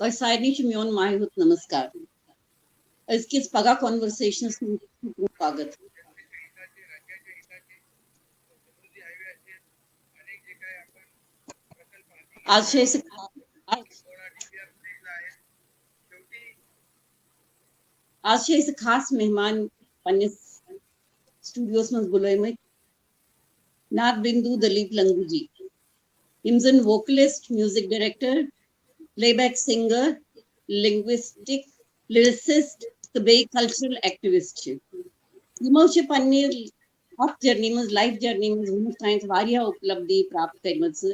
तो सारे म्योन माहित नमस्कार अजकिस पगा कॉन्वर्सेशंस स्वागत आज खास मेहमान पन्निस स्टूडियोस में बुलायमत नादबिंदु दलीप लंगू जी इमजन vocalist music director playback singer linguistic lyricist तो बे कल्चरल एक्टिविस्ट यमो पन्ने अथ जर्नी में लाइफ जर्नी में वुनस तान उपलब्धि प्राप्त करमच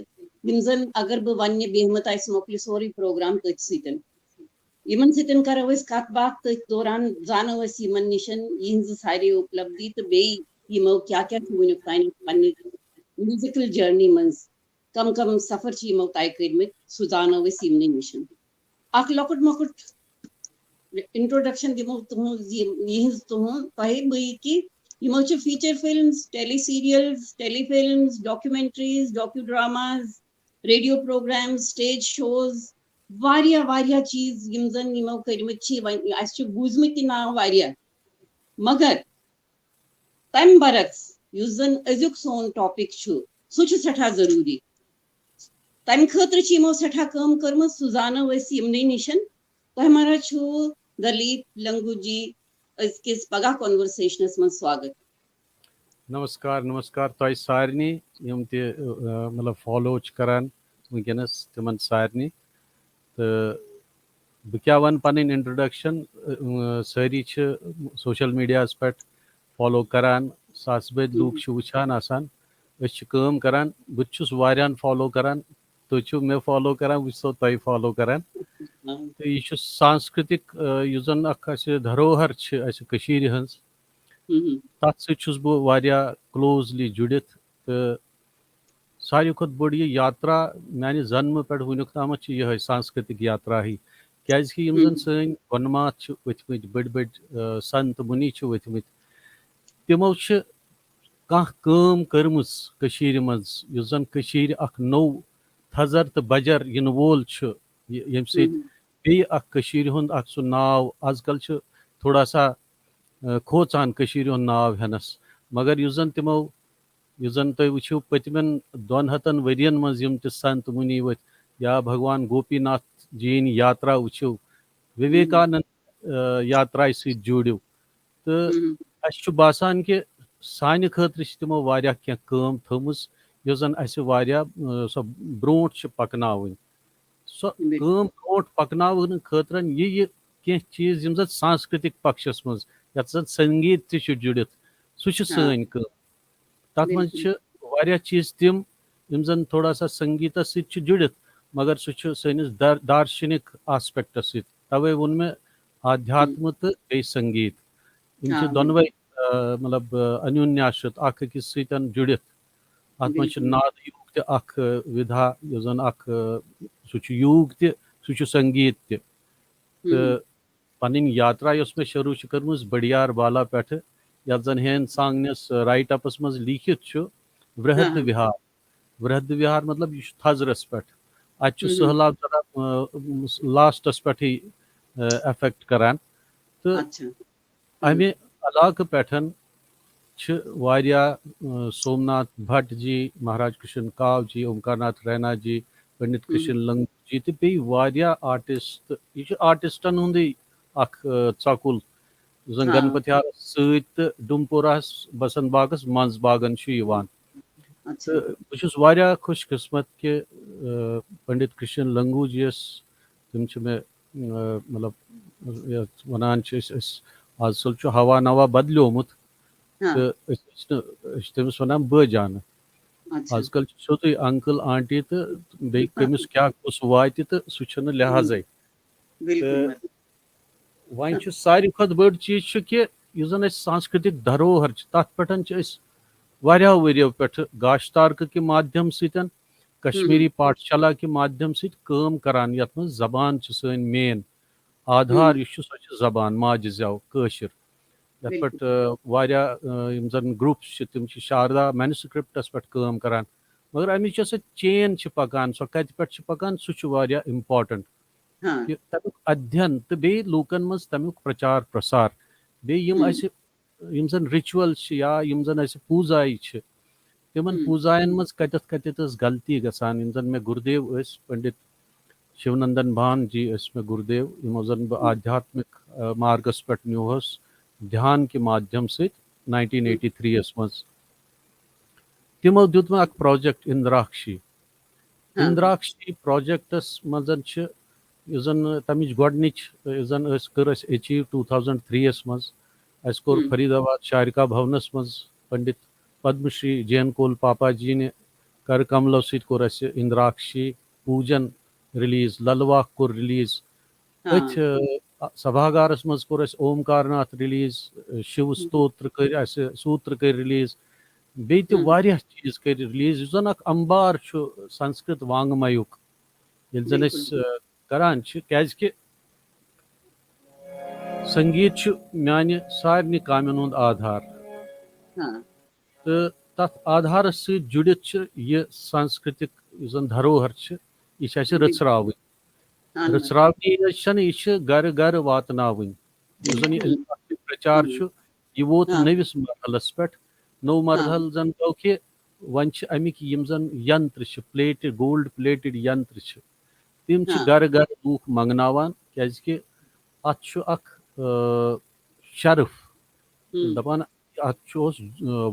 यमजन अगर बह वन बेहमत आस मोकल सोरे प्रोग्राम तथ सतन यमन सतन करो कत बात तथ दौरान जानो यमन निशन यहज सारे उपलब्धि तो बे यमो क्या क्या वुनुक तान पन्ने म्यूजिकल जर्नी में कम कम सफर यमो तय कर्मत सह जानो यमन निशन अख लकुट मकुट इंट्रोडक्शन दिमो यहज तुह बी कि यमो feature films tele serials telefilms documentaries docu dramas radio programs stage shows वारिया चीज यम जन यमो कर्मत बूजमत नाव वारिया मगर तम बरक्स युस जन अजुक सोन टॉपिक सह सठा जरूरी तम खतर यमो सठा कम कर्म सह जानो यमन निशन तह मारा दलीप लंगू जी अजकिस पगाह कॉन्वर्सेशनस में स्वागत नमस्कार नमस्कार तय सारे यम मतलब फॉलो करान वनस तिमन सारे तो बह क्या वन पन इंट्रोडक्शन सारी सोशल मीडिया पे फॉलो करान सास बद लूक वुचान आसान करान बहन फॉलो करान तुम मे फॉलो करान वो तय फॉलो करान तो यह सांस्कृतिक युस जन धरोहर हज तथ सह क्लोजली जुड़ित तो सारे खुद बड़ यह यात्रा माने जन्म पे वुनुक ताम यह सांस्कृतिक यात्रा ही क्या जन सन गोनमात वथमत बड़ बड़ संत मुनि वथमत तमो कम कर्म मज युस जन नौ थजर तो बजर इन वोल यम सद सह नाव आजकल थोड़ा सा खोचान नाव हेनस मगर युस जन तुम वो पतमें 200 वरियन मज संत मुनि वथ या भगवान गोपीनाथ जीन यात्रा वो विवेकानंद यात्रा सत जोड़ो तो अस बासान कि सान खतर तमो क्या थम युस जन सो ब्रोट पकन सो ब्रोट पकन खतर यह कह चीज यम सांस्कृतिक पक्षस मज ये संगीत तह जुड़ित सह सन तथ मह चीज तम यम जन थोड़ा सा संगीत सत जुड़ित मगर सह सनिस दार्शनिक आस्पेक्टस सत तवे वोन मे आध्यात्म तो बे संगीत इन दोनवे मतलब अन्योन्याश्रित अकिस सतन जुड़ित अत मह नाद यूग तख विधा युस जन सह यूग तह संगीत तो पन यात्रा मे शुरू कर्म बड़ियार बाला पे ये जन हेन सांगनस राइट अपस मज लिखित वृहद विहार मतलब यह थजरस पे अत सहलाब लास्टस पे अफेक्ट करान तो अमे इलाक पे सोमनाथ भट्ट जी महाराज कृष्ण काव जी ओमकारनाथ रैना जी पंडित कृष्ण लंगू जी तो बे आर्टिस्ट यह आर्टिस्टन हुंदे चकुल जन गणपति हार सत डुमपोरास बसंत बागस मंज बागन तो बह खुशकिस्मत कि पंडित कृष्ण लंगू जी तम मे मतलब वनान आजकल हवा नवा बदलोमुत तो तमिस वन बह जान आजकल सोत अंकल आंटी तो बे कमिस क्या कुस वात तो सह लिहाजे वन सारी खुद बड़ चीज कि जन सांस्कृतिक धरोहर तथ पे वरियो पे गाशतारक के माध्यम सतन कश्मीरी पाठशाला के माध्यम सत काम करान यथ मज जबान सन मेन आधार यह जबान माज जव कशिर ये पे जन ग्रुप्स तम शारदा मैन्यूस्क्रिप्टस पे काम करान मगर अमिच चेन पकान सो कत पे पकान सह इम्पॉर्टेंट हाँ कि तमिक अध्ययन तो बे लूकन मज तमिक प्रचार प्रसार बे यम अस यम जन रिचुअल्स या यम जन अस पूजाय छ तिमन पूजायन मज कतत कतत गलती गसान यम जन मे गुरुदेव पंडित शिवनंदन भान जी मे गुरुदेव यमो जन बह आध्यात्मिक मार्गस पे नुहस ध्यान के माध्यम से 1983 मज तिमो दुत मे अख प्रोजेक्ट इंद्राक्षी हाँ इंद्राक्षी प्रोजेक्टस मजन छ यस जन तमिच गोडनिच यस जन कर अचीव 2003 मज अस कोर फरीदाबाद शारिका भवनस मज पंडित पद्मश्री जैन कोल पापा जी ने कर कमलों सत कोर अस इंद्राक्षी पूजन रिलीज ललवाक कोर रिलीज अथ सभागारस मज कोर अस ओमकारनाथ रिलीज शिव स्तोत्र कर अस सूत्र कर रिलीज बे चीज कर रिलीज यस जन अख अंबार छु संस्कृत वांगमयुक ये जन अस करान छ क्याज कि संगीत छु म्याने सारनी कामन हुंद आधार तो तथ आधार सत जुड़ित छ ये सांस्कृतिक जन धरोहर छ यह छ रचराव रचरावनी यह गर गर वातनावन यह जन प्रचार छ यह वोत नविस मरहलस पे नो मरहल जन गो कि वन अमिक यम जन यंत्र छ प्लेटेड गोल्ड प्लेटेड यंत्र छ तिम छ गर गर लूख मंगनावान क्याज कि अत अख शर्फ दपान अत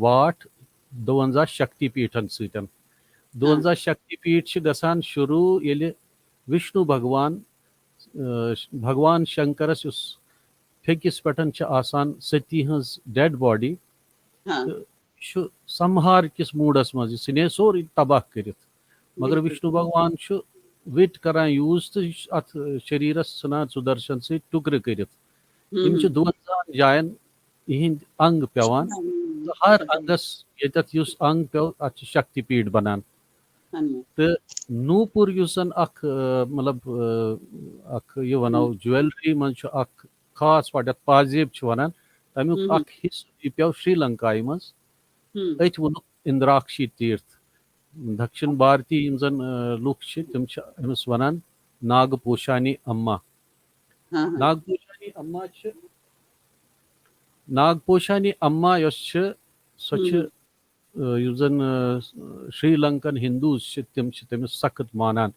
वाट 52 शक्तिपीठन सतन 52 शक्तिपीठ गसान शुरू ये विष्णु भगवान भगवान शंकरस फेकिस पे आसान सती हज डेड बॉडी संहार किस मूडस मज सह सोरे तबाह कर मगर विष्णु भगवान विट करान यूज तो अत शरीरस सना सुदर्शन से टुकर कर 52 जायन इहिंद अंग पेवान तो हर अंगस ये अंग पे अत शक्तिपीठ बनान तो नूपुर युसन अख मतलब अख ये वनो ज्वेलरी मन अख खास पाट पाजेब वनान तमुक अख हिस्स पे श्रीलंका मज अथ वोनुक इंद्राक्षी तीर्थ दक्षिण भारती यम जन लुक तम अमिस वनान नागपोशानी अम्मा नागपोशानी अम्मा नागपोशानी अम्मा सो जन श्रीलंकन हिंदूस तम तमिस सख्त मानान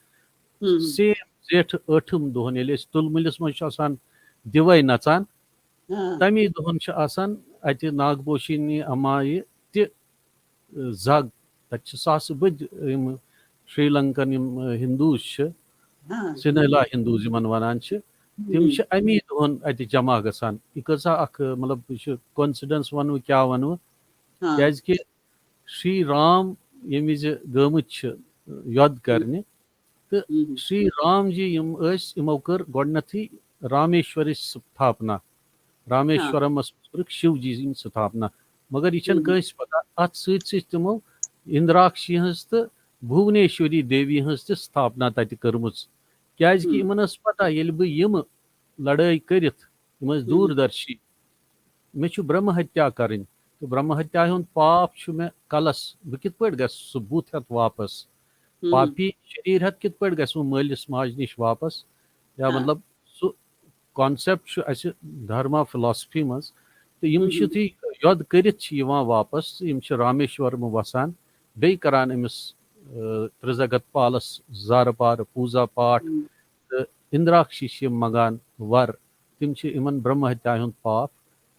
सेम जेठ 8 दोहन ये तुलमुलिस मज दिवै नचान तमी दोहन अत नागपोशिनी अम्मा ति जग तक सास बद श्रीलंकन हिंदूस सिनेला हिंदूज यमन वनान तिम अमी दोहन अत जमा गसान यह कसा अख मतलब कॉन्सिडेंस वनो क्या वनो क्या कि श्री राम यम विज गमत युद्ध करने तो श्री राम जी यमो कर गोडनथी रामेश्वरी स्थापना रामेश्वरम शिव जी स्थापना मगर यह कस पता अत समो इंद्राक्षी हज तो भुवनेश्वरी देवी हज तो स्थापना तत कर्म क्या कि इन पता ये बह लड़ाई कर दूरदर्शी मे ब्रह्म हत्या कर तो ब्रह्म हत्या हुंद पाप मे कलस बह कित पे गु बुत हेत वापस पापी शरीर हेत कित पे गु मालिस माज नश वापस या मतलब सह कॉन्सेप्ट धर्मा फिलोसफी मज तो यम युद्ध कर वापस यम रामेश्वरम वसान बे करान अमिस त्रिजगत पालस जार पार पूजा पाठ तो इंद्राक्षी मंगान वर तिम इन ब्रह्म हत्या हुंद पाप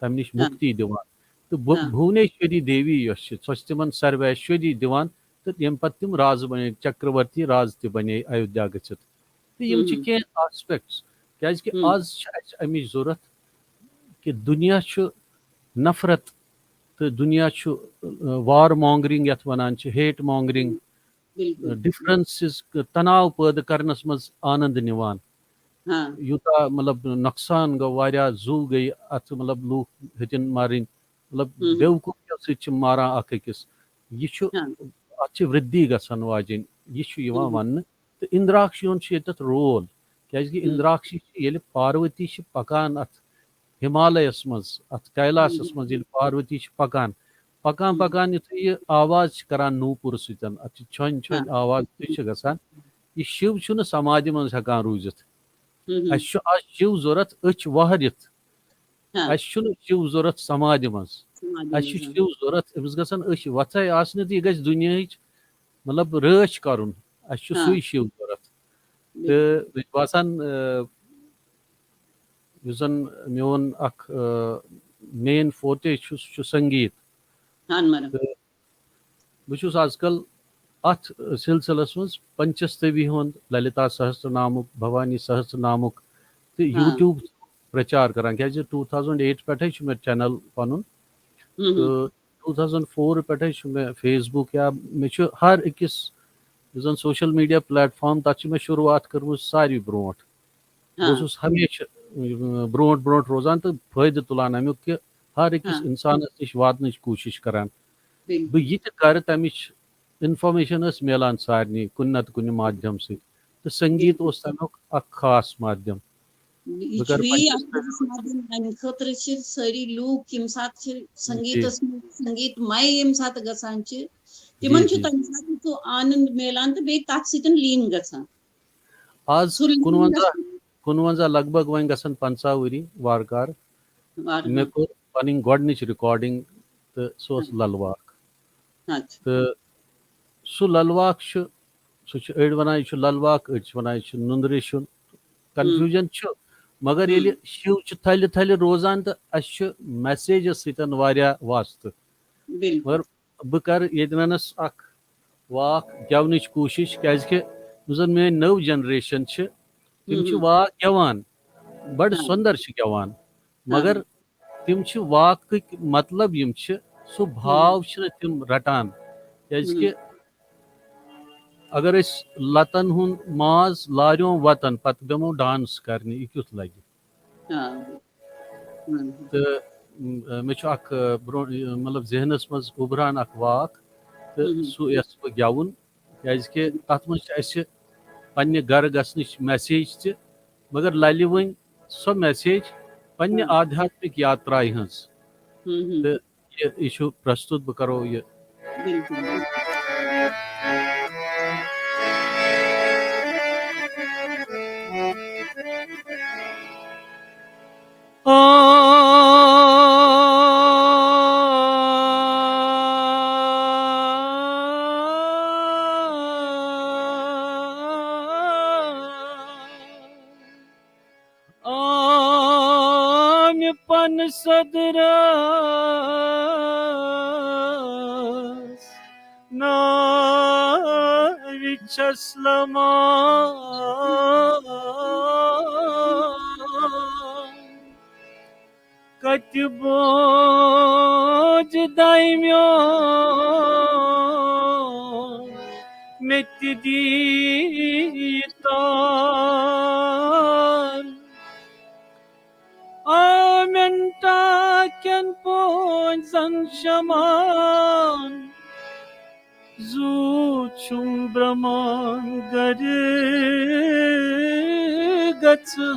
तम नश मुक्ति दिवान तो भुवनेश्वरी देवी सो तिमन सर्वैश्वरी दिवान तो यम पे तिम राज बने चक्रवर्ती राज त बने अयोध्या गच्छित तो यम कह आस्पेक्ट्स क्या आज अमिच जरूरत कि दुनिया नफरत तो दुनिया वार मॉन्गरिंग यथ वनान हेट मॉन्गरिंग डिफरेंसेस तनाव पैदा करनस मज आनंद निवान यूता मतलब नुकसान गो वारिया जू गई अत मतलब लूख हतिन मारिन मतलब बेवकूफियों सत मारा अकिस यह अत वृद्धि गसान वाजिन यह वन तो इंद्राक्षी ये रोल क्या इंद्राक्षी ये पार्वती पकान अत हिमालयस मज अत कैलाशस मज पार्वती पकान पकान पकान यह आवाज करान नूपुर सतन अत छन छन आवाज गसान यह शिव समाधि मज हेकान रूजित अस छु आज शिव जरूरत अच वहरित हाँ अस छु शिव जरूरत समाज मज समाधि अस में हाँ शिव जरूरत अमिस गसन अच वथाई आसने तो यह गस दुनियाच मतलब रच करुन अस हाँ सु शिव जरूरत बिल्कुल तो मे बासान युस जन मोन अख मेन फोटे संगीत हाँ मरा तो बहुत आजकल अत सिलसिलस मज पंचस्तवी हुंद ललिता सहस्त्र नामुक भवानी सहस्त्र नामुक तो हाँ यूट्यूब प्रचार करान क्या 2008 पे मे चैनल पन तो 2004 पे मे फेसबुक या मे हर अकिस जन सोशल मीडिया प्लेटफॉर्म तथ मे शुरुआत कर्म सारी ब्रोट हाँ बहुत हमेशा ब्रोट ब्रोट रोजान तो फायदे तुलान अमुक कि हर अकिस हाँ इंसान नश वातन कोशिश करान बह बिल्कुल यह कर तमिच इन्फॉर्मेशन मिलान सारे कुन नत कुन माध्यम से तो संगीत बिल्कुल तमुक अख खास माध्यम यह बह कर खतर सारी लूक यम सात जी संगीतस संगीत मय यम सात गसान जी तिमन जी तम सात आनंद मिलान तो बे तथ सतन लीन गसान आज सु लीन कुनवंजा लगभग वन गसन 50 वरी वारकार वार मे हाँ कोर पन गोडनिच रिकॉर्डिंग तो हाँ सह ललवाक अच्छा तो सह ललवाक सह अड़ वन यह ललवाक अड़ वन यह नुंद्रे शुन कन्फ्यूजन मगर ये हम्म शिव थल थल रोजान तो अस मैसेजस सतन वास्त बिल्कुल मगर बह कर ये वाक गेवन कोशिश क्या जन मे नव जनरेशन तिम वाक गेवान बड़ हाँ सुंदर गेवान हाँ मगर तिम वाक मतलब यम सह हम्म भाव तिम रटान हम्म क्या अगर लतन हुन माज लारो वतन पत बेमो डांस करने यह कुथ लगे हाँ हम्म तो मे ब्रो मतलब जहनस मज उभरान वाक तो हम्म सह यस बह गेवन क्या तथ मज पन्ने गर गसनच मैसेज त मगर ललि वन सो मैसेज पन्ने हाँ आध्यात्मिक यात्रा हज हम्म तो यह प्रस्तुत बह करो ये बिल्कुल बिल्कुल आन पन सदरस नाविचस्लमा कत बोझ दाइम्यो मेत दीतान आमेंटा कन पोंजन शमान जू छुम ब्रह्मान गर गच्छा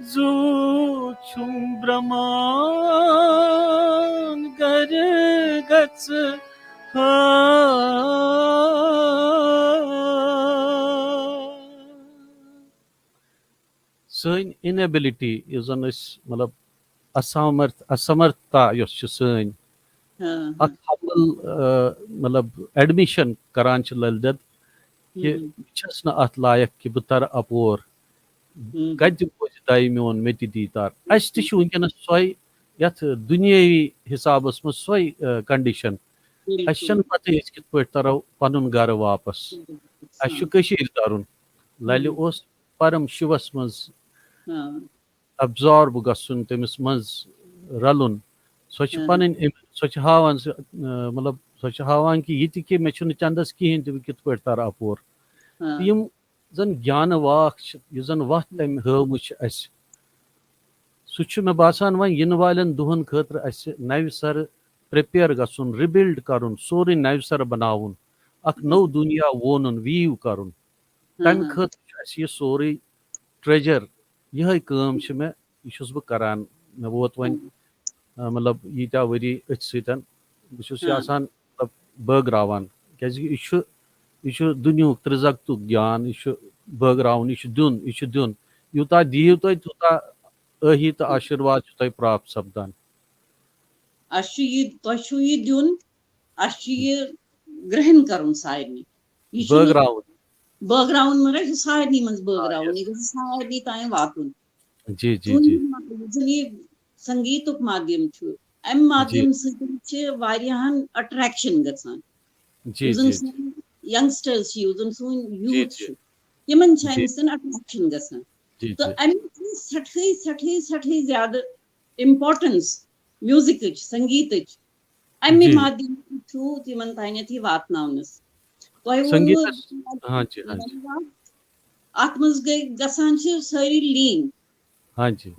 जू छुम ब्रह्मान गर गच्छ सन इनएबिलिटी यस जन मतलब असमर्थता सन हाँ हाँ हबल मतलब एडमिशन करान ललदत कि हम्म छस न अत लायक कि बह तर अपोर हम्म कत बोझ दाय मोन मे दी तार अस तंकस सो यथ दुनियावी हिसाबस मज सो कंडीशन अस बिल्कुल पता कित पे तरो पन गर वापस अस हाँ तरन ललि ओस परम शिवस मज हाँ अब्जॉर्ब गसन तमिस मज रलुन सो हाँ पन सो हावान मतलब सो हावान कि ये कि मे चंदस कहें तो कित पे तर अपोर हाँ यम जन ज्ञान वाक यह जन वत तम हव सह मे बासान वन इन वालन दुहन खतर अस नव सर प्रिपेयर गसन रिबिल्ड कर सोरे नव सर बनावन अख नव दुनिया वोन वीव कर हाँ तम हाँ खतर यह सोरे ट्रेजर यह काम मे यह बह करान मे वोत वन मतलब यीत्या वरी अथ सतन बहुत हाँ मतलब बगरावान क्या यह दुनिया त्रिजगतुक ज्ञान यह बगराउन यह दिन यूता दियो तुम तूता अही तो आशीर्वाद तुम प्राप्त सपदान यह दिन यह ग्रहण कर सारे बगराउन बगराउन मतलब सारे मज बगराउन यह सारे तान वातुन जी जी जी यह संगीतुक माध्यम अम जी माध्यम सहान अट्रैक्शन गसान जी जी यंगस्टर्स सोन जी यूथ जी तिमन जी अट्रैक्शन गसान जी तो जी अमी सठे सठे सठे ज्यादा इम्पोर्टेंस म्यूजिक संगीत अमे जी माध्यम थ्रू तिमन तान वातनस तुह संगीत हाँ जी हाँ जी वो अत मज गई गसान सारी लीन हाँ जी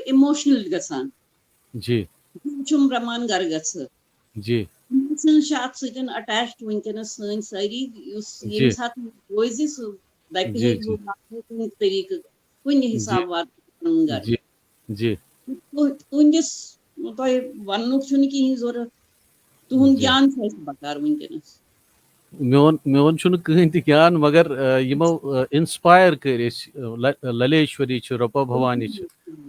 इमोशनल गसान जी चुम रमान गर गस जी अत अटैच्ड वनकस सारी ये जी सात रोज दप जी जी कुन तरीक कुन जी हिसाब वात गर जी जी तुंदिस तुह वन कहें जरूरत तुहद जी ज्ञान बकार वनकस मोन कहीं तह ज्ञान मगर यमो इंस्पायर कर ललेश्वरी रूपा भवानी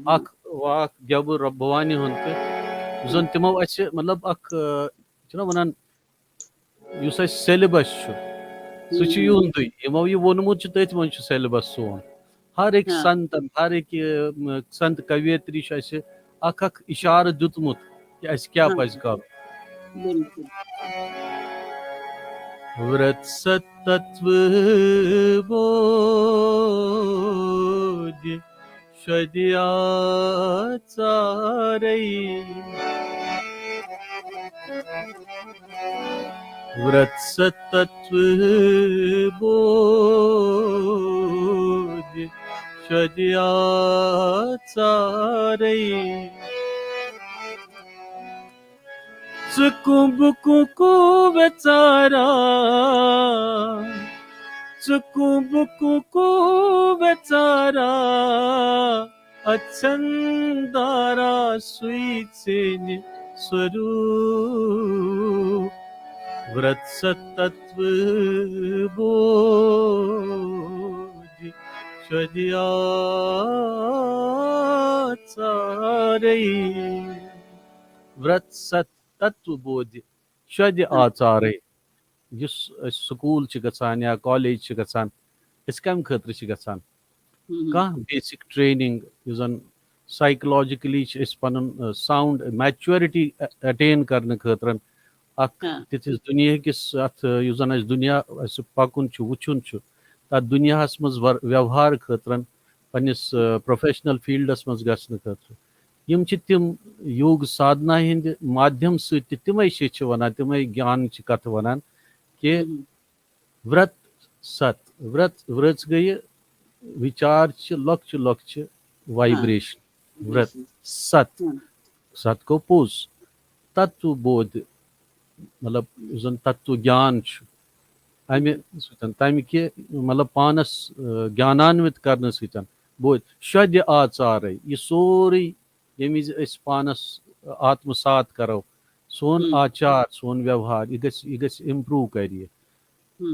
अख वाक गब रब भवानी हुन तो जन तिमो मतलब अख वन सिलेबस सह युंदे यमो यह वोनमुत तथ मन सिलेबस सोन हर एक हाँ संतन हर एक संत कवियत्री अख अख इशार दुतमुत कि अस क्या हाँ पज कर बिल्कुल व्रत सत्तत्व बोध शदिया व्रत सत्तत्व बोध शदिया Sukubukuku becara Sukubukuku becara Achandara suitseni swarup Vrat satatva bodhi Shadyatsarei व्रत सत तत्व बोध शद हाँ आचार स्कूल गसान या कॉलेज गसान कम खतर गसान कह बेसिक ट्रेनिंग जन साइकोलॉजिकली पन साउंड मैच्योरिटी अटेन करने खतर हाँ तिथिस दुनिया किस अत जन दुनिया पकुन वुचुन तथ दुनिया मज व्यवहार खतर पन्निस प्रोफेशनल फील्डस मज गसन खतर यम तिम योग साधना हिंद माध्यम तिमे वन तिमे ज्ञान कथ वन कि व्रत सत व्रत गई विचार लक्च लक्च हाँ वाइब्रेशन व्रत सत सत गो पोज तत्व बोध मतलब जन तत्व ज्ञान अमे तम कि मतलब पानस ज्ञानान्वित करने बोध शद आचार यह सोरे ये विज पानस आत्मसात करो सोन आचार सोन व्यवहार यह गस इम्प्रूव कर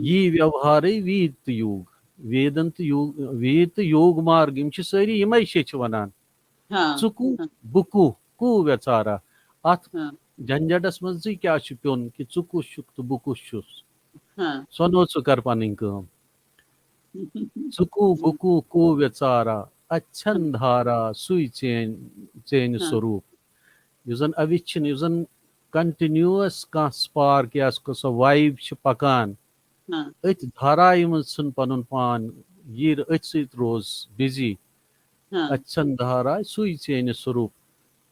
यी व्यवहार वीत योग वेदन तो योग वेद तो योग मार्ग यम सारी यमे वन चुकु बुकु कु व्यचारा अत झंझटस मज क्या प्योन कि चुकुस तो बुकुस सो नो कर पन चुकु बुकु को व्यचारा अच्छन धारा सुई चेन स्वरूप जन अविच्छिन जन कंटिन्यूअस कह स्पार्क या सो वाइब पकान अथ धाराय मज पन पान यीर अथ रोज बिजी अच्छन धारा सुई चेन स्वरूप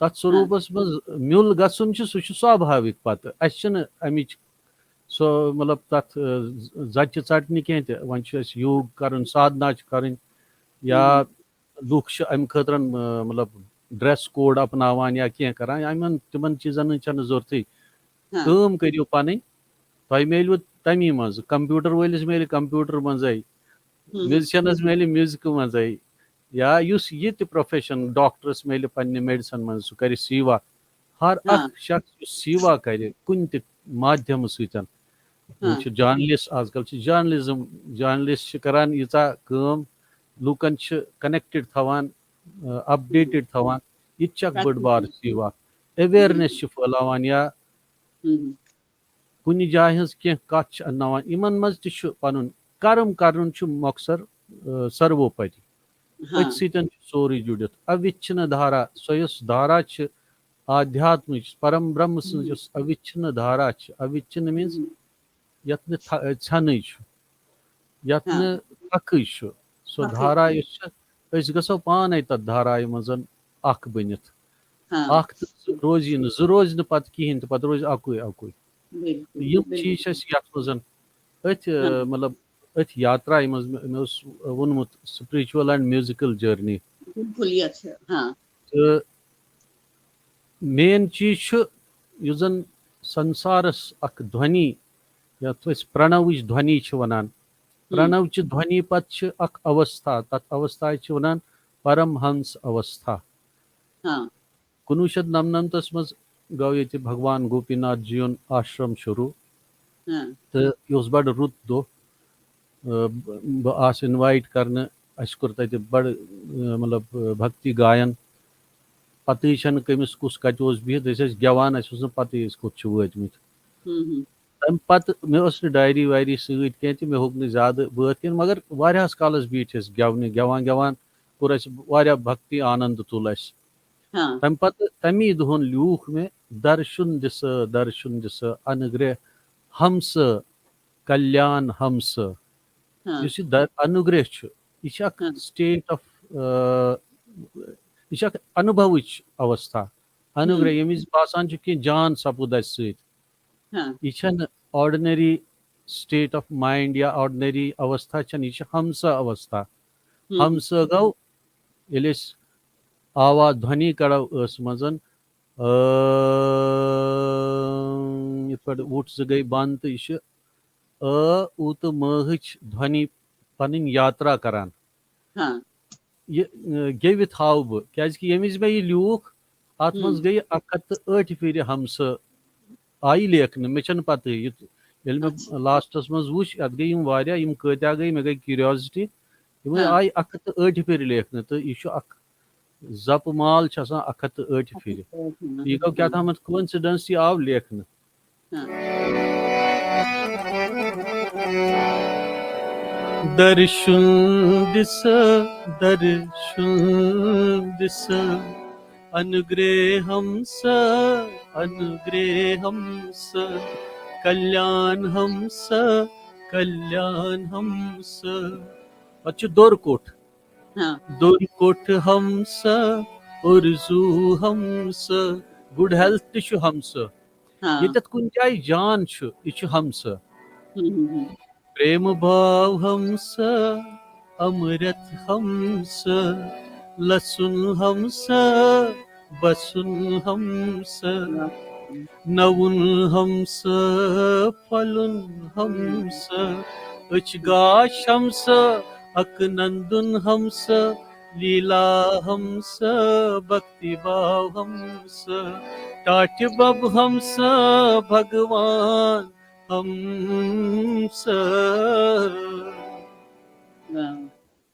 तथ स्वरूपस मज म्युल गसन सह स्वाभाविक पत अमिच सो मतलब तथ जच चटन कह वन योग कर साधना कर या लुख अम खतर मतलब ड्रेस कोड अपनावान या कह करान तिमन चीजन जरूरत कम करियो पन तुम मेलव तमी मज कंप्यूटर वलिस मेल कंप्यूटर मजे म्यूजिशियनस मेल म्यूजिक मजे या ये प्रोफेशन डॉक्टरस मेल पन्ने मेडिसन मज सह कर सीवा हर अख शख्स सेवा कर कुन माध्यम सतन जर्नलिस्ट आजकल जर्नलिस्ट करान यीचा कम लूकन कनेक्टेड थवान अपडेटेड थवान यह बड़ बार चीज अवेयरनेस फैलावान या कुछ जाय हज कह कत अन्नावान इमन मज तुन कर्म कर मकसर सर्वोपरि अथ सतन सोरे जुड़ित अविच्छिन्न धारा सो धारा आध्यात्म परम ब्रह्म सज अविच्छिन्न धारा अविच्छिन्न मीन्स यत छन यत थक सो धारा गो पान तथ धारा मज बनित रोज रोज पत कहें तो पत रोज अकुई अकुई यम चीज मज अथ मतलब अथ यात्रा मे वोनमुत स्पिरिचुअल एंड म्यूजिकल जर्नी तो मेन चीज जन संसारस अख ध्वनि यथ प्रणव ध्वनि वनान प्रणव ध्वनि पत अख अवस्था तथ अवस्था वनान परमहंस अवस्था 1999 मज गो ये भगवान गोपीनाथ जी आश्रम शुरू तो यह बड़ रुत दो बह इनवाइट करने अस कोर तत बड़ मतलब भक्ति गायन पत कमिस कुस कत बिहित गेवान पत कुत वतमित तम पत मे डायरी वायरी सत कह मे होक ज्यादा बात कह मगर वारियास कालस बीठ गेवने गेवान गेवान कोर अस भक्ति आनंद तुल अस तम पत तमी दुहन ल्यूख मे दर्शन दिस अनुग्रह हमस कल्याण हमस अनुग्रह यह स्टेट ऑफ यह अनुभव अवस्था अनुग्रह ये बासान कह जान सपुद अस यह ऑर्डिनरी स्टेट ऑफ माइंड या ऑर्डिनरी अवस्था यह हमस अवस्था हमस गो ये आवाज ध्वनि कड़ो मजन पे उठ गई बंद तो यह ऊत मह ध्वनि पन यात्रा करान यह गेवित हाव बह क्या यमिज मे यह ल्यूख अत मज गई 108 फिर हमस आई लेखन मे पत ये मे लास्टस मज वुच अत गई कत्या गई मे गई क्यूरियोसिटी यम आई 108 फिर लेखन तो यह जप माल 108 फिर यह गो क्या था कोइंसिडेंस यह आव लेखन दर्शन दिस अनुग्रह हमस कल्याण हमस पत दोरकोट हमस उर्जू हमस गुड हेल्थ हमस ये कुन जाय जान यह हमस प्रेम भाव हमस अमृत हमस लसुन हमस बसुन हमस नवुन हमस फलुन हमस गाश हमस अकनंदुन हमस लीला हमस भक्ति भाव हमस टाट बब हमस भगवान हमस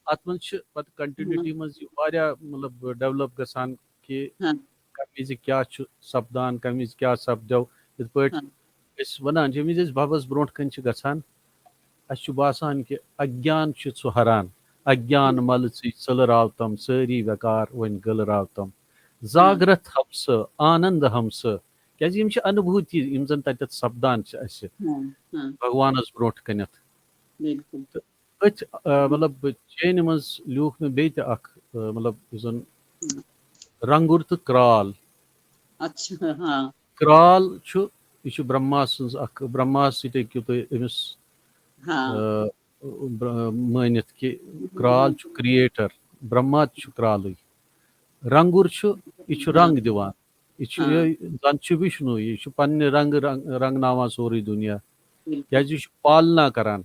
अत मज पत कंटिन्यूटी मज मतलब डेवलप गसान कि कम क्या सपदान कम क्या सपदो इत पे वन यमिज भवस ब्रोट कन गसान अस बासान कि अज्ञान सह हरान अज्ञान मल चलराव तम सारी बेकार वन गलराव तम जागृत हमस आनंद हमस क्या अनुभूति जन तत सपदान भगवान ब्रोट कन अथ मतलब चेन मज ल्यूख मे बे मतलब जन रंगुर तो क्राल क्राल यह ब्रह्मा सज ब्रह्मा सो तुस मानित कि क्राल क्रिएटर ब्रह्मा क्राल रंगुर यह रंग दिवान यह जन विष्णु यह पन्ने रंग रंगनावान सोरे दुनिया क्या पालना करान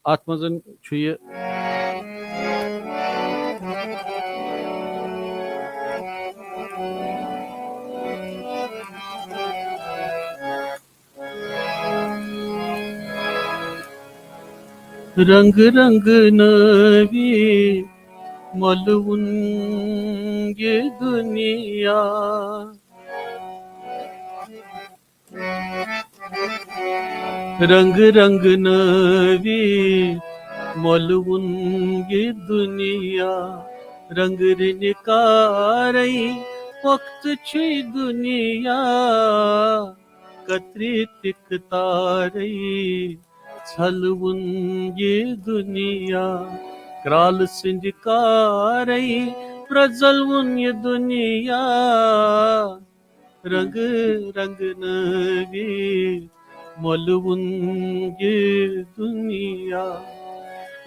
अत मजन रंग रंग नवी मलवून ये दुनिया रंग रंग नवी मलवून ये दुनिया रंग निकारई वक्त छी दुनिया कतरी तिक तारई छलवून ये दुनिया क्राल सिंध कारई प्रजलवून ये दुनिया रंग रंग नवी मलवून ये दुनिया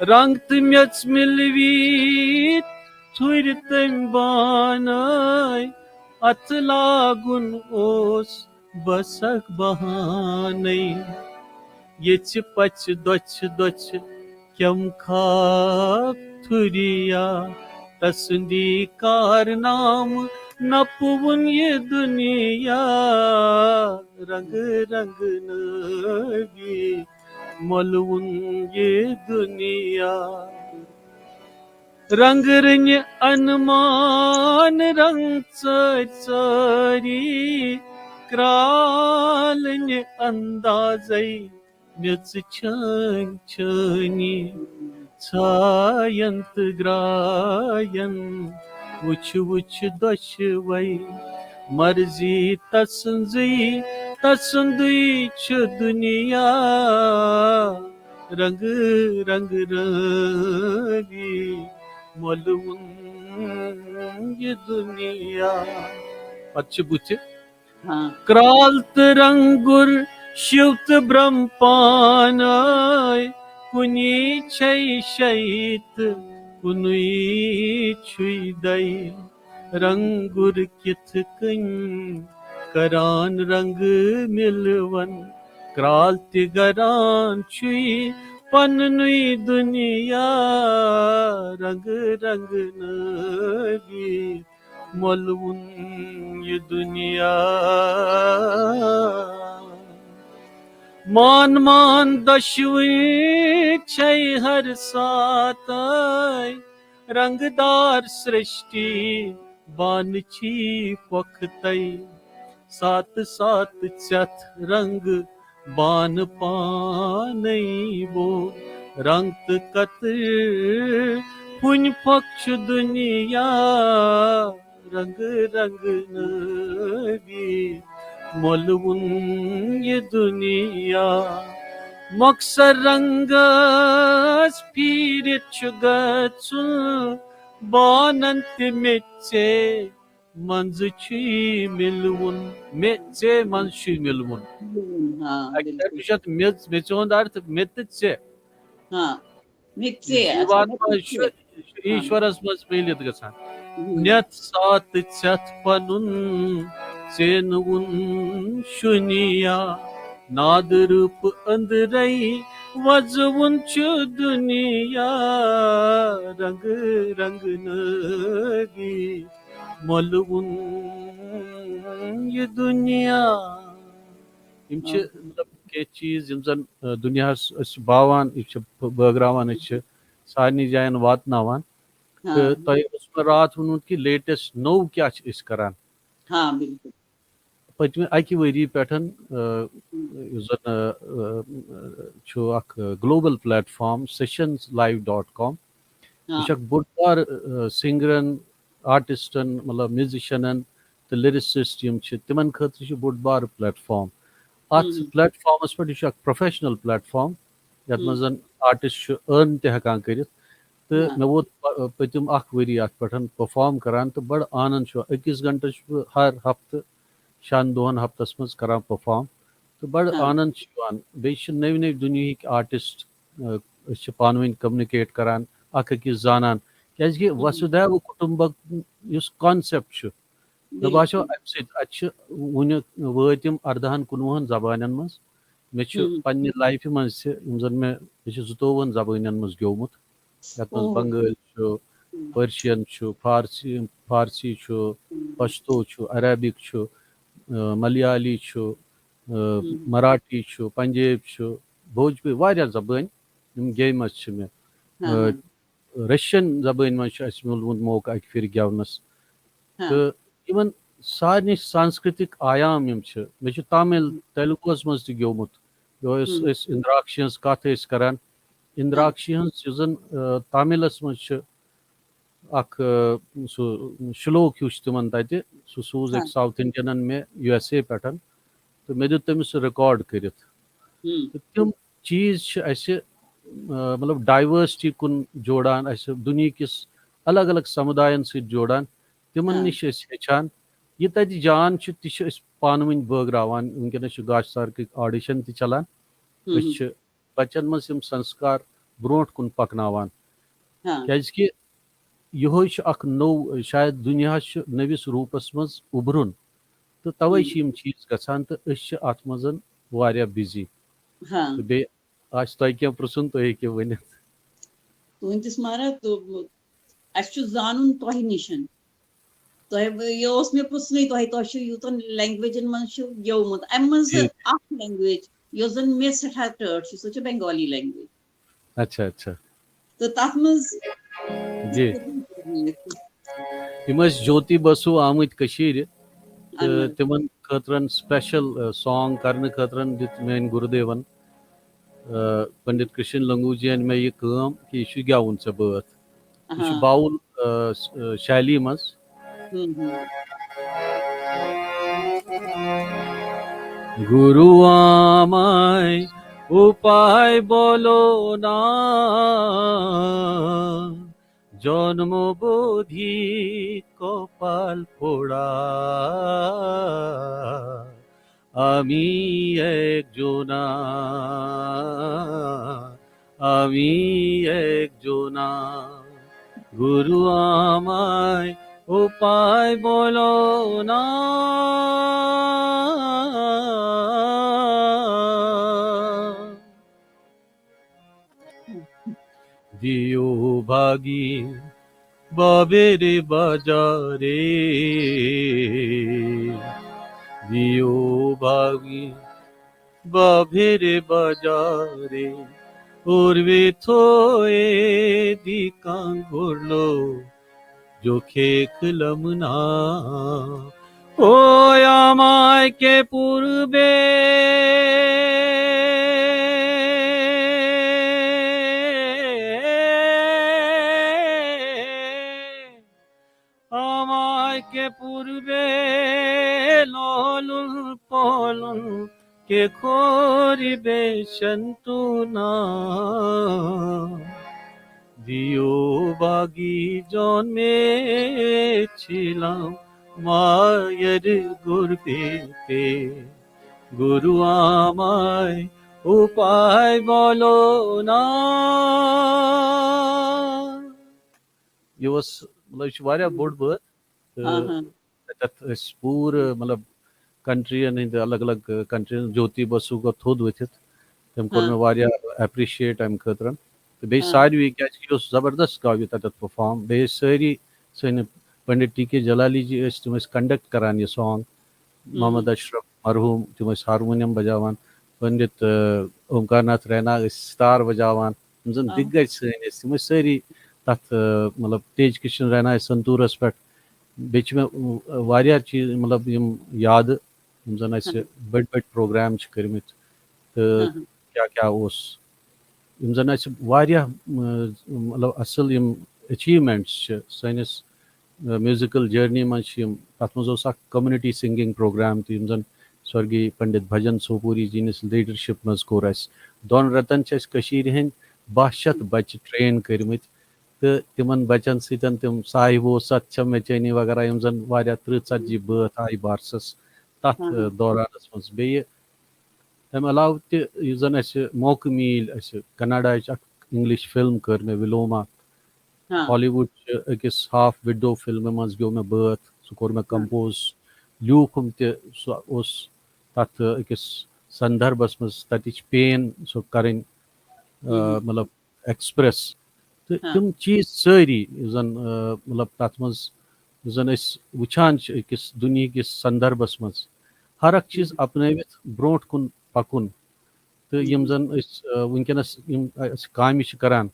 रंग तमेच मिलवी थुर तम बानाय अत लागुन ओस बसक बहानै यच पच दोच दोच क्यम खाक थुरिया तसंदी कारनाम नपुवन ये दुनिया रंग रंग नगी मलवून ये दुनिया रंग रंग अनुमान रंग चरी क्रालन अंदाजई मेच छन छनी छायंत ग्रायन वुछ वुछ दशवई मर्जी तसंजी तसंदी छ दुनिया रंग रंग रंगी मलवून ये दुनिया अच्छे बुचे क्राल्त रंगुर शिवत ब्रह्मपानाय कुनी छै शैत कुनुई छुई दई रंगुर किथ कन करान रंग मिलवन क्राल्त गरान छुई पननुई दुनिया रंग रंग नगी मलवून ये दुनिया मान मान दशवी छै हर साताय रंगदार सृष्टि बान छी पखतई सात सात चथ रंग बान पानई वो रंग कत पुन पक्ष दुनिया रंग रंग नगी मलवून ये दुनिया मक्सर रंगस पीरित गचुन बानंत मेचे मंज छी मिलवून मेचे मंज छी मिलवून अक्षर मेच होंद अर्थ मेचे ईश्वरस मज मिलित गसान नेत सात छत पनुन चेनवुन शुनिया नाद रूप अंदरई वजवुन छु दुनिया रंग रंग नगी मलवून ये दुनिया यम छ मतलब के चीज यम जन दुनियास बावान बगरावान सारनी जायन वातनावान तो रात वोन कि लेटेस्ट नौ क्या करान पतमे अकि वरी पेठन ग्लोबल प्लेटफॉर्म sessionslive.com यह बोड़ बार सिंगरन आर्टिस्टन मतलब म्यूजिशियनन तो लिरिसिस्ट तिमन खतर बोड़ बार प्लेटफॉर्म अत प्लेटफॉर्मस पे यह प्रोफेशनल प्लेटफॉर्म यथ मज आर्टिस्ट अर्न तकान कर तो मे वो पतिम वरी अत पे परफॉर्म करान तो बड़ आनंद अकिस घंटस हर हफ्त शान दोहन हफ्तस मज करान परफॉर्म तो बड़ आनंद बे नव नव दुनिया आर्टिस्ट पान कम्युनिकेट करान अकिस जानान क्या वसुधैव कुटुंबक कॉन्सेप्ट मे बासो अम वम 18-19 जबान मज मे पे लाइफ मज जन मे 22 जबान मज ग्योमुत यथ मज बंगाल पर्शियन फारसी पश्तो अरबिक मलयाली मराठी पंजाब भोजपुरी वारिया जबान गेम मे हाँ हाँ रशियन जबान मज मिलमुत मौका अक फिर गेवनस हाँ तो इन सारे सांस्कृतिक आयाम मे तमिल तेलुगुस मज तोमुत इंद्राक्षी कत करान हाँ इंद्राक्षी जन तमिलस मज सू श्लोक हिश तिमन तत सह सूज हाँ एक साउथ इंडियन मे USA पे तो मे दुत तमिस रिकॉर्ड कर तम चीज मतलब डाइवर्सिटी कुन जोड़ान दुनिया किस अलग अलग समुदायन सत जोड़ान तिमन हाँ निश हेचान ये तत जान तह पान वन बगरावान वनकस गाश सार्क ऑडिशन तलान बच्चन मज संस्कार ब्रोट कुन पकनावान हाँ क्या यो नौ शायद दुनिया नविस रूपस मज उभरुन तो तवे चीज गसान तो अत मज बिजी हाँ तो बे आज तह क्या पृन तुम हेको वन तुहस मारा तो अस जानन तह निशन यह मे पुसन तह यूतन लैंग्वेजन मज गेवमुत अम मज जी लैंग्वेज यह जन मे सठा टर्ट सह बंगाली लैंग्वेज अच्छा अच्छा तो तथ मज जी यम ज्योति बसु आमत तो तिमन खतरन स्पेशल सॉन्ग करने खतरन दित मेन गुरुदेवन पंडित कृष्ण लंगू जी मे यह काम कि यह गेवुन ऐ बात यह हाँ बाउल शैली मज गुरु आमाय उपाय बोलो ना जन्म बोधि कपाल फोड़ा আমি একজনা আমি একজনা গুরু আমায় উপায় বলো না দিও ভাগী বাবের বাজারে দিও ভাগী বাভের বাজারে উর্বে থয়ে দিকা ঘুরলো চোখে খুলম না ও আমায় কে পূর্বে আমায় কে পূর্বে ললুন পলুন কে করিবে সন্তুনা দিও বাগি জন্মেছিলাম মায়ের গর্ভেতে গুরু আমায় উপায় বলো না ये मतलब बोड़ बात तथ पूर मतलब कंट्रियन हंद अलग अलग कंट्रियन ज्योति बसु गो थोद वथित तम कोर मे एप्रिशिएट अम खतरन तो बे सारी क्या जबरदस्त गाव तथ परफॉर्म बे सारी सन पंडित टी के जलाली जी तुम कंडक्ट करान ये सॉन्ग मोहम्मद अशरफ मरहूम तुम हारमोनियम बजावान पंडित ओमकारनाथ रैना सितार बजावान जन दिग्गज सन सारी तथ मतलब तेज किशन रैना संतूरस पे बे मे चीज मतलब याद जन बड़ बड़ प्रोग्राम कर्मित तो क्या क्या जन मतलब असल अचीवमेंट्स सैनिस म्यूजिकल जर्नी मज तथ मज कम्युनिटी सिंगिंग प्रोग्राम तो जन स्वर्गीय पंडित भजन सोपूरी जी निस लीडरशिप मज कोर दोन रतन हंद 1200 बच्चे ट्रेन कर्मित तो तिमन बचन सतन तम साहिबो सत मेचनी वगैरह जन 30-40 बात आई बारसस तथ दौरान मज बे तम अलाव तन मौक मील कनाडा इंग्लिश फिल्म कर मे विलोमा हॉलीवुड अकिस हाफ विडो फिल्म मज गो मे बात सह कोर मे कंपोज ल्यूखुम तथ अकिस संदर्भस मज तत पेन सह कर मतलब एक्सप्रेस तो तम चीज सारी जन मतलब तथ मज जन वुचान अकिस दुनिया किस संदर्भस मज हर अख चीज अपनवित ब्रोट कुन पकुन तो यम जन वनकस काम करान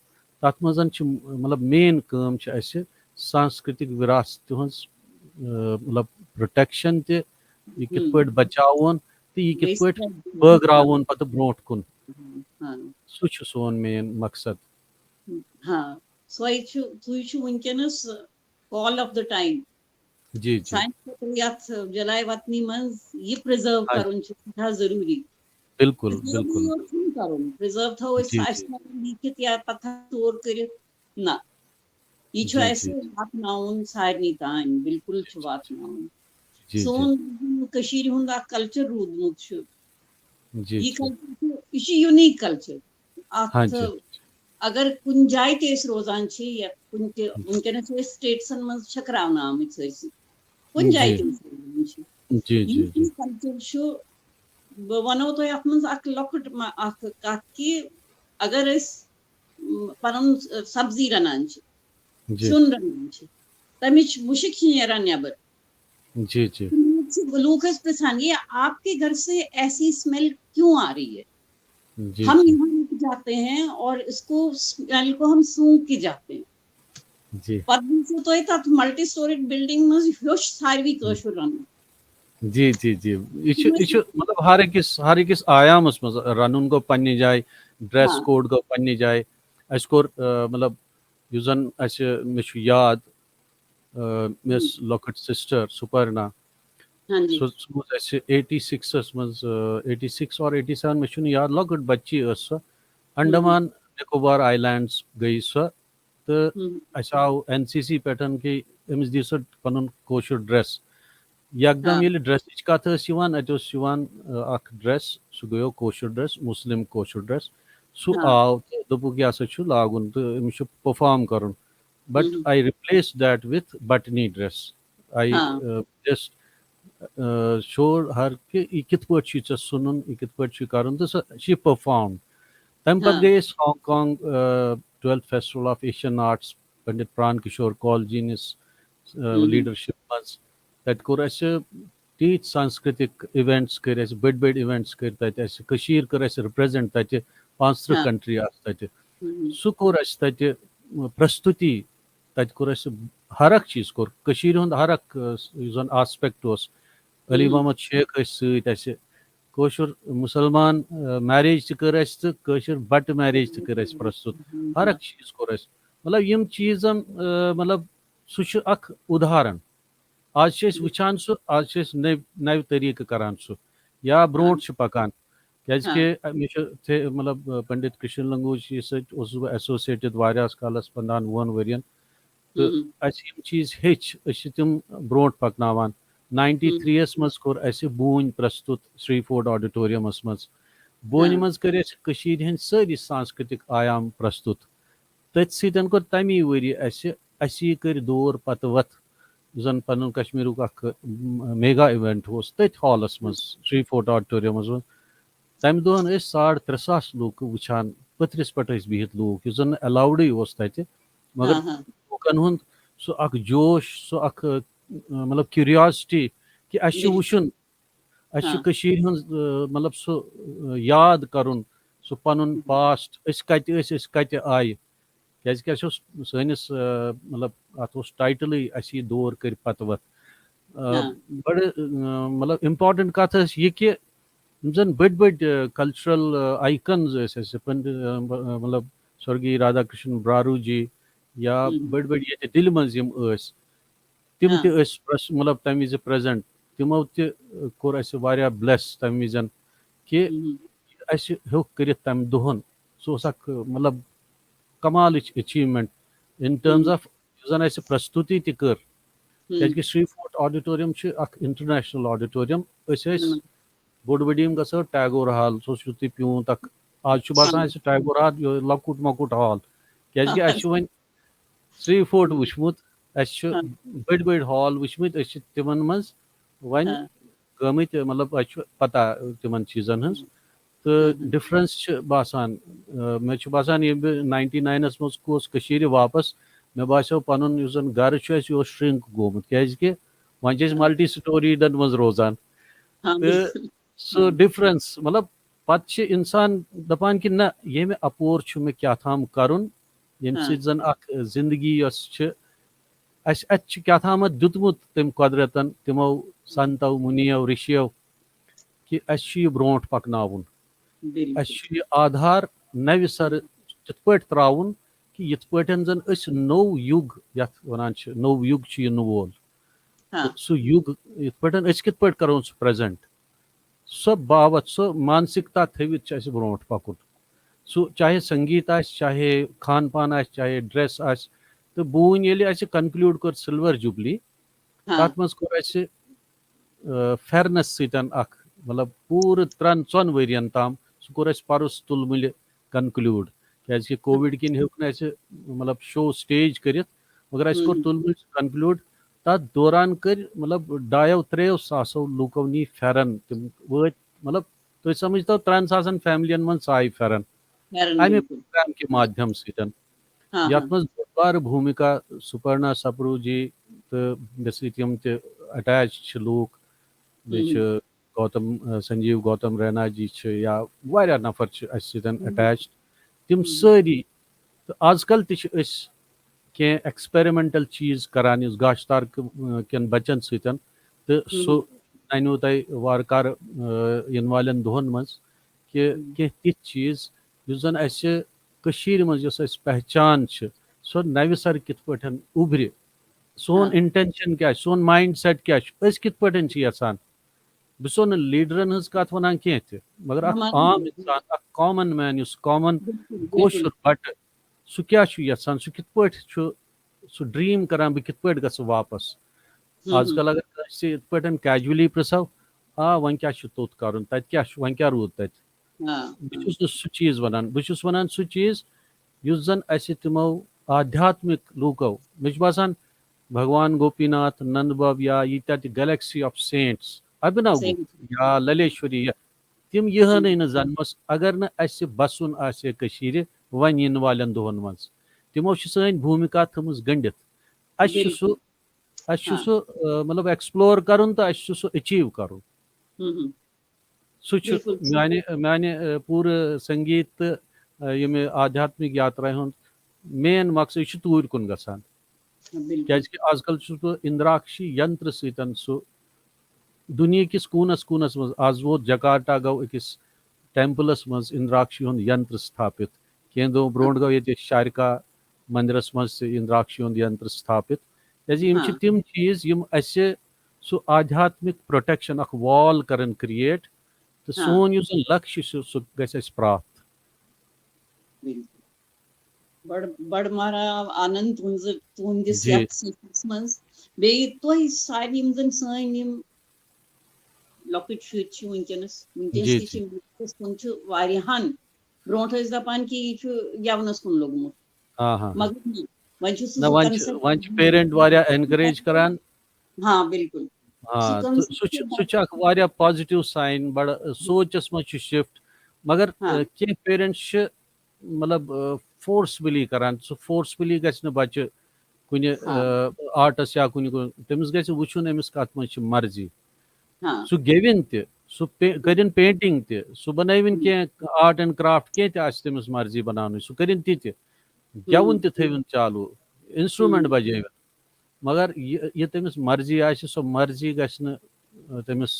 तथ मज मतलब मेन काम सांस्कृतिक विरासत मतलब प्रोटेक्शन त यह कित पे बचावन तो यह कित पे बगरावन पत ब्रोट कुन सह सोन मेन मकसद हाँ सही वनकस कॉल ऑफ द टाइम जी जी साइंस जलाय वतनी मज यह प्रिजर्व हाँ कर जरूरी बिल्कुल बिल्कुल प्रिजर्व थो जी जी लिखित या पत्थर तौर कर ना जी यह जी वातन सारे तान बिल्कुल वातन जी जी सोन हुंद कल्चर रूदमुत जी यह जी कल्चर यूनिक कल्चर हाँ अत जी अगर कुन जाय ते रोजान या कुन वनकस स्टेट्सन मज छकरावन आमत कुन जाय जी जी जी जी कल्चर बह वनो तो अत मज लकुट कत कि अगर पन सब्जी रनान जी सुन रनान तमिच मुशिक नेरान नेबर जी जी लूक पृछान ये आपके घर से ऐसी स्मेल क्यों आ रही है जी हम जी यहाँ लेके जाते हैं और इसको स्मेल को हम सूंघ के जाते हैं जी पद तो तथ मल्टी स्टोरी बिल्डिंग मज होश सारी कशुर रन जी जी जी यह मतलब हर अकिस आयामस मज रनुन गो पन्ने जाय ड्रेस हाँ कोड गो पन्ने जाय अस कोर मतलब यु जन अस मे याद हम्म, मिस लॉकट सिस्टर सुपर्णा हाँ जी सो 86 मज 86 और 87 मे याद लॉकट बच्ची सो हम्म, अंडमान निकोबार आइलैंड्स गई सो तो हम्म, अस आव एनसीसी पे कि अमिस दी सो पन कोशुर ड्रेस यकदम हाँ ये ड्रेस कत अख ड्रेस सह गयो कोशुर ड्रेस मुस्लिम कोशुर ड्रेस सह हाँ आव तो दोपुक यह हसा लागुन तो अमिस परफॉर्म कर but hmm, I replace that with बटनी ड्रेस आई हाँ जस्ट शोर हर कि यह कित पे सुन यह कित पे कर तो शी परफॉर्म तम पे हाँ गए Hong Kong 12th festival of Asian arts Pandit Pran Kishore Kaul ji hmm, leadership मज तत कोर अस तीत सांस्कृतिक इवेंट्स कर बड़ बड़ इवेंट्स कर कर रिप्रेजेंट तत 35 हाँ कंट्री तत हम्म, सह कोर अस तत प्रस्तुति तत कोर अस हर अख चीज कोर हर अख जन आस्पेक्ट अली हम्म, मोहम्मद शेख सशुर मुसलमान मैरिज कर तो बट मैरिज कर प्रस्तुत हर अख चीज कोर मतलब यम चीजन मतलब सह उदाहरण आज वुचान सह आज नव तरीक करान सह या हाँ ब्रोट पकान हाँ क्या मे मतलब पंडित कृष्ण लंगू जी सह एसोसिएटेड वारियास कालस 15 वरियन तो हम्म, अस चीज हेच तम ब्रोट पकनावान 93 यस मज कोर अस बून प्रस्तुत श्री फोर्ड ऑडिटोरियमस मज बोन हाँ मज कर हंद सारी सांस्कृतिक आयाम प्रस्तुत तथ सतन कोर तमी वरी असी कर दौर पत वत जन पन कश्मीरुक मेगा इवेंट तथ हॉलस मज श्री फोर्ट ऑडिटोरियमस मज तम दोहन 3,500 लूक वुचान पथरिस पे बिहित लूक जन अलाउडे तत मगर हाँ हाँ लूकन हुंद सह जोश सह मतलब क्यूरियोसिटी कि अस बिल्कुल वुचुन अस हाँ मतलब सह याद करुन सह पन पास्ट कत आय क्या सनिस मतलब अत टाइटल अस दौर कर पत वत हाँ बड़ मतलब इम्पार्टेंट कथ यह कि जन बड़ बड़ कल्चरल आइकन्स मतलब स्वर्गीय राधा कृष्ण ब्रारू जी या बड़ बड़ ये दिल मज तिम हाँ मतलब तम वि प्रेजेंट तिमो कोर ब्लेस तम विजन कि हम्म, अस हेक कर तम दोहन सह मतलब कमाल achievement in terms hmm, of जन अस प्रस्तुति तक हम्म, क्या Shri fort auditorium international auditorium hmm, बोड़ बडीम ग टैगोर हॉल सह प्यूंत आज बसान टैगोर हॉल लकुट मकुट हॉल क्या हाँ श्री फोर्ट वुचमुत हाँ बड़ बड़ हॉल वुचमुत तिमन मज वन हाँ गमित मतलब पता तिमन चीजन हज तो हाँ डिफरेंस बासान मे बासान ये 99 मज गोस वापस मे बासो पन जन गर यह श्रिंक गोमुत क्या वन मल्टी स्टोरी मज रोजान हाँ तो बिल्कुल सो डिफरेंस मतलब पत् छ इंसान दपान कि ना ये मे अपोर छु मे क्या थाम करुन यम सित जन अख जिंदगी यस छ अस अच क्या थाम दुतमुत तम कुदरतन तिमो संतो मुनियो ऋषियो कि अस छ ब्रोंट पकनावुन अस छ आधार नव सर तित पट त्रावुन कि यित पटन जन अस नो युग यत वनान छ नो युग छ इन वोल तो सु युग यित पटन अस कित पट करो प्रेजेंट सो बावत सो मानसिकता थवित छ अस ब्रोंट पकुन सो चाहे संगीत आस चाहे खान पान आस चाहे ड्रेस आस तो बून ये अस कनक्लूड कर सिल्वर जुबली तथ मज कोर अस फेयरनेस सतन अख मतलब पूर 3-4 वरियन ताम सह कोर अस परस तुलमुल कनक्लूड क्या कोविड किन हेक न मतलब शो स्टेज कर मगर अस कोर तुलमुल कनक्लूड तथ दौरान कर मतलब 2-3 सासों लूको नी फेरन तम वो मतलब तुम समझतो 3 सासन फैमिलियन मन साई फेरन अमे प्रोग्राम के माध्यम सतन यथ मज बार भूमिका सुपर्णा सप्रू जी तो मे सम अटैच लूक बे गौतम संजीव गौतम रैना जी या वारिया नफर अटैच तम सारी तो आजकल तह एक्सपेरिमेंटल चीज करान इस गाश्तार कन बचन सतन तो सो अनु तह वारकार इन वालन दोहन मज कि कह तिथ चीज युस जन अशर मज पहचान सो नव सर कित पठन उभर सोन इंटेंशन क्या सोन माइंड सेट क्या कित पठन यसान बह सो लीडरन हज कत वन कह मगर आम इंसान common man common Koshur but सह क्या यसान सह कित पठ सह ड्रीम करान बह कित पठ गस वापस आजकल अगर इत पठन कैजुअली पृछो वन क्या तोत कर तत क्या वन क्या रूद तत बह सह चीज वन बह वन सह चीज युस जन अस तिमो आध्यात्मिक लूको मे बसान भगवान गोपीनाथ नंद बाब या यीत्या गैलेक्सी ऑफ सेंट्स अभिनव गुप्त या ललेश्वरी तिम यहन न जन्मस अगर न अस बसन आसे कशीर वन इन वालन दोहन मज तिमो सन भूमिका थमस गंडित अस सह मतलब एक्सप्लोर करुन तो अस सह अचीव करुन सह माने माने पूरे संगीत यम आध्यात्मिक यात्रा हुंद मेन मकसद तूर कुन गसान क्या आजकल बह इंद्राक्षी यंत्र सतन सह दुनिया किस कूनस कूनस मज आज वो जकार्टा गो अकिस टेम्पलस मज इंद्राक्षी हुंद यंत्र स्थापित कह दो ब्रोट गो ये शारिका मंदिरस मज इंद्राक्षी हुंद यंत्र स्थापित यम तिम चीज यम अस सह आध्यात्मिक प्रोटेक्शन अख वॉल करन क्रिएट तो सोन युस लक्ष्य सह गस प्राप्त बड़ मारा आनंद तुहंदिस यथ सफरस मज बे तुह सारी यम जन सन लॉकेट शुर वनकस वनकस कुन वारियाहन ब्रोट दपान कि यह यवनस कुन लोगमुत मगर वन पेरेंट वारिया एनकरेज करान हाँ बिल्कुल सह पॉजिटिव साइन बड़ सोचस मज शिफ्ट मगर कह पेरेंट्स मतलब फोर्सफुली करान सह फोर्सफुली गस बच्चे कुन आर्टस या कुन तमिस गस वुचुन अमिस कत मज मर्जी सह गेविन सह करिन पेंटिंग सह बनविन कह आर्ट एंड क्राफ्ट कह तमिस मर्जी बनान सह करिन ति गेवन थविन चालू इंस्ट्रूमेंट बजाविन मगर ये तमिस मर्जी आसि सह मर्जी गस तमिस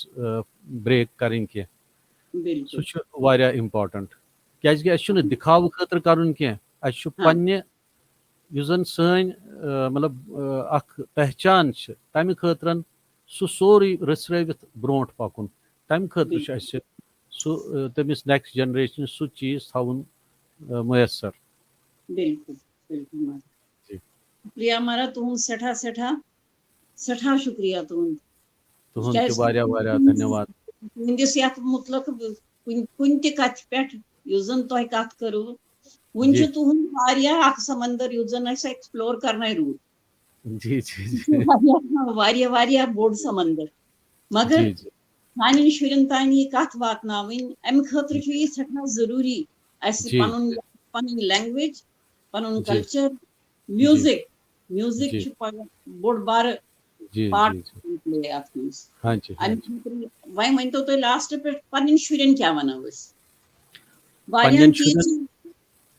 ब्रेक करें कह सह वारिया इम्पोर्टेंट क्या अस दिखाव खतर करुन कह अस पन्ने युस जन सन मतलब अख पहचान तमि खतर सह सोरे रसरवित ब्रोट पकुन तमि खतर अस सह तमिस नेक्स्ट जनरेशन सह चीज थवन मयसर बिल्कुल बिल्कुल शुक्रिया मारा तुहद सठा सठा सठा शुक्रिया तुहद धन्यवाद तुहंदिस यथ मुतलक कुन ति कथ पे युस जन तुह कथ करू वन तुहद वारिया अख समंदर युस जन अस एक्सप्लोर करना रूद जी जी वारिया वारिया बोड़ समंदर मगर सान शुरन तान यह कथ वातनावन अम खतर यह सठा जरूरी अस पन लैंग्वेज पन कल्चर म्यूजिक म्यूजिक बोड़ बार पार्ट प्ले अत वन तो तुम लास्ट पे पन शुरन क्या वनो वारियान पन्न चीज शुरन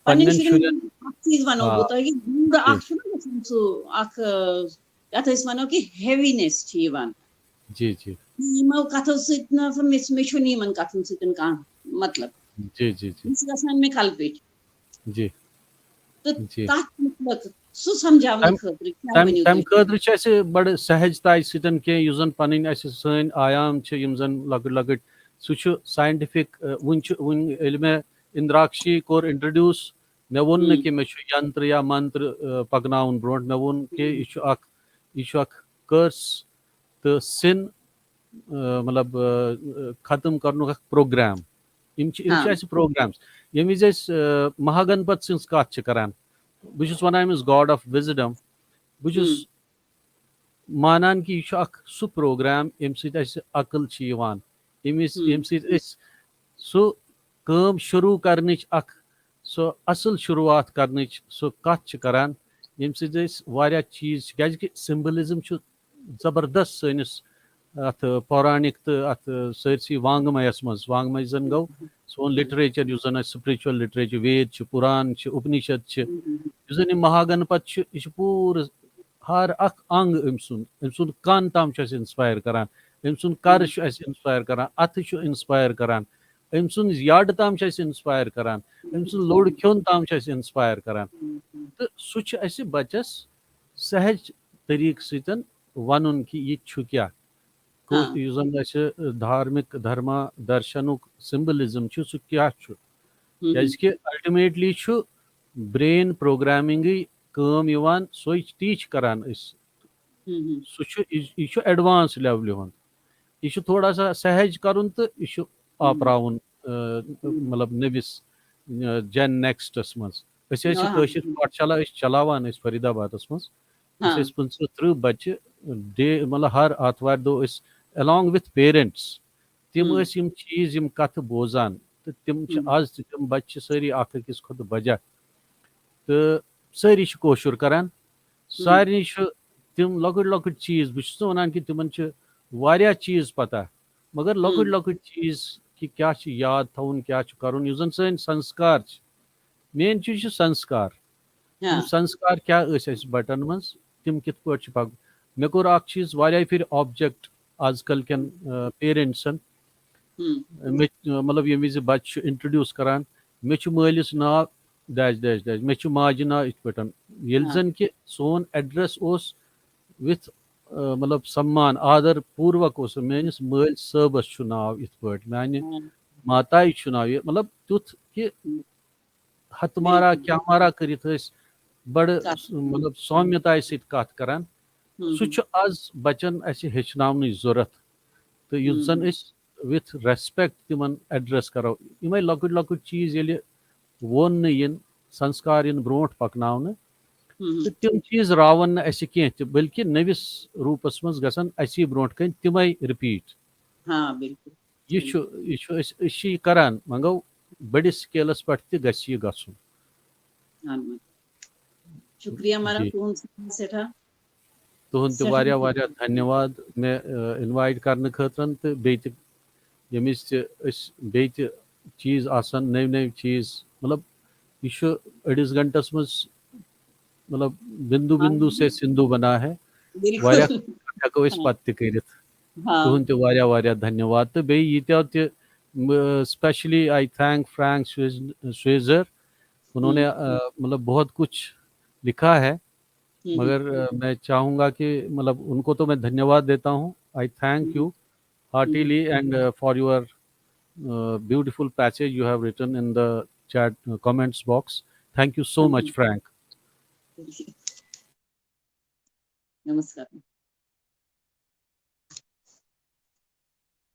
पन्न पन्न शुरन शुरन चीज वनो हाँ बो तो ये गुड जी आख छु ना सु आख यात इस वनो कि हेवीनेस छि यवान जी जी यमो कथो सित ना मिस मिशुनी मन कथन सितन का मतलब जी जी जी इस गसान में कल्पित जी तो जी तथ मतलब सु समझावन खतर क्या तम वनियो तम तुम खतर छ अस बड़ सहजताय सतन के युस जन पन अस सन आयाम छ यम जन लकट लकट सु छ साइंटिफिक वन ये मे इंद्राक्षी कोर इंट्रोड्यूस मे वोन न कि मे यंत्र या मंत्र पकनावन ब्रोट मे वोन कि यह कर्स तो सिन मतलब खत्म कर प्रोग्राम हाँ प्रोग्राम्स ये विज महागणपत सज कत करान बहुत one Amish God of wisdom बहुत मानान कि यह सह प्रोग्राम यम अकल यम सह काम शुरू कर सो असल शुरुआत कर सो कत करान यम चीज क्या सिंबलिज्म जबरदस्त सनिस अत पौराणिक तो अत सरसी वांगमयस मज वांगमय जन गो सोन लिटरेचर युस जन स्पिरिचुअल लिटरेचर वेद पुराण उपनिषद युस जन महागणपत यह पूर हर अख अंग अम सुंद कान ताम इंस्पायर करान अम सुंद कर इंस्पायर करान अथ इंस्पायर करान अम सुंद याड ताम इंस्पायर करान अम सुंद लोड खोन ताम इंस्पायर करान तो सह बचस सहज तरीक सतन वन कि यह क्या हाँ धार्मिक धर्म दर्शन सिंबलिज्म सह क्या क्या अल्टीमेटली ब्रेन प्रोग्रामिंग काम सो टीच करान सह एडवांस लेवल यह थोड़ा सा सहज कर तो यह आपरावन मतलब नविस जेन नेक्स्टस मज पाठशाला चलावान फरीदाबाद मज हाँ 25-30 बच्चे डे मतलब हर आतवार दो अलॉन्ग विथ पेरेंट्स तम चीज कथ बोजान तो तम आज तम बच्चे सारी अकिस खुद बजा तो सारी कोशुर करान सारे तम लकट लकट चीज बहुत वन कि तिमन वारिया चीज पता मगर लकट लकट चीज कि क्या याद थवन क्या कर जन सन संस्कार मेन चीज संस्कार तम हाँ संस्कार क्या बटन मज तम कित पक मे कोर अ चीज वारिया फिर ऑब्जेक्ट आजकल कन पेरेंट्सन मतलब ये विज बच्चे इंट्रोड्यूस करान मे मालिस नाव डैश डैश डैश मे माज नाव इत पे ये हाँ जन कि सोन एड्रेस विथ मतलब सम्मान आदर पूर्वक मेनिस मल सबस नाव इत पे माने हाँ माताई नाव मतलब तुथ कि हतमारा बिल्कुल क्या मारा कर बड़ कथ मतलब सौम्यताय सत करान सह आज बचन हेचन जरूरत तो युस जन विथ रेस्पेक्ट तिमन एड्रेस करो इमे लकट लकट चीज ये वोन इन संस्कार इन ब्रोट पकन तो तम चीज रावन कह बल्कि नविस रूपस मज गसन ब्रोट कन तम रिपीट हाँ बिल्कुल सही यह करान वह गो बड़िस स्केलस पे यह गसन हाँ शुक्रिया मारा जी तुम सेठा तुहद सेठा धन्यवाद मे इनवाइट करने खतरन तो यमिस बे चीज आसान नव नव चीज मतलब यह अड़िस घंटस मज मतलब बिंदु हाँ बिंदु से सिंधु बना है वारिया बिल्कुल हेको हाँ पत कर हाँ तुहद वारिया धन्यवाद तो बे यीत्या स्पेशली आई थैंक फ्रैंक स्वेजर उन्होंने मतलब बहुत कुछ लिखा है हम्म, मगर मैं चाहूँगा कि मतलब उनको तो मैं धन्यवाद देता हूँ आई thank hmm, you hmm, heartily and for your beautiful passage you have written in the chat comments box. Thank you so much, hmm, Frank. नमस्कार